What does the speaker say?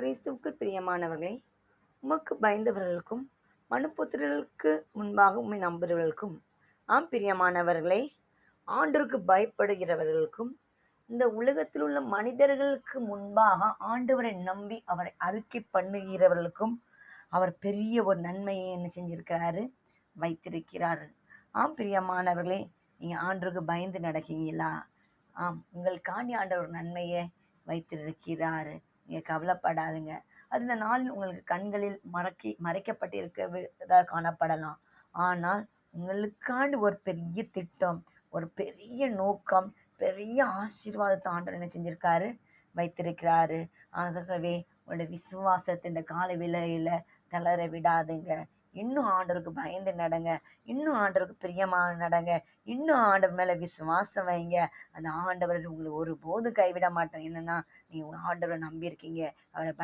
கிறிஸ்துவுக்குள் பிரியமானவர்களே, உமக்கு பயந்தவர்களுக்கும் மனுபுத்திரருக்கு முன்பாக உம்மை நம்புகிறவர்களுக்கும், பிரியமானவர்களே, ஆண்டவருக்கு பயப்படுகிறவர்களுக்கும், இந்த உலகத்தில் உள்ள மனிதர்களுக்கு முன்பாக ஆண்டவரை நம்பி அவரை அறிக்கை பண்ணுகிறவர்களுக்கும் அவர் பெரிய ஒரு நன்மையை என்ன செஞ்சிருக்கிறாரு, வைத்திருக்கிறார். பிரியமானவர்களே, நீங்க ஆண்டவருக்கு பயந்து நடக்கீங்களா? உங்களுக்காண்டி ஆண்டவர் ஒரு நன்மையை வைத்திருக்கிறாரு. நீங்கள் கவலைப்படாதுங்க. அது இந்த நாளில் உங்களுக்கு கண்களில் மறைக்கப்பட்டிருக்கிறதாக காணப்படலாம். ஆனால் உங்களுக்காண்டு ஒரு பெரிய திட்டம், ஒரு பெரிய நோக்கம், பெரிய ஆசீர்வாதத்தை ஆண்டவர் என்ன செஞ்சிருக்காரு, வைத்திருக்கிறாரு. ஆகவே உங்களுடைய விசுவாசத்தை இந்த கால வேளையில தளர விடாதுங்க. இன்னும் ஆண்டவருக்கு பயந்து நடங்க, இன்னும் ஆண்டவருக்கு பிரியமாக நடங்க, இன்னும் ஆண்டவர் மேல விசுவாசம் வைங்க. அந்த ஆண்டவர் உங்களை ஒருபோது கைவிட மாட்டேன். என்னன்னா, நீங்க ஆண்டவரை நம்பியிருக்கீங்க, அவரை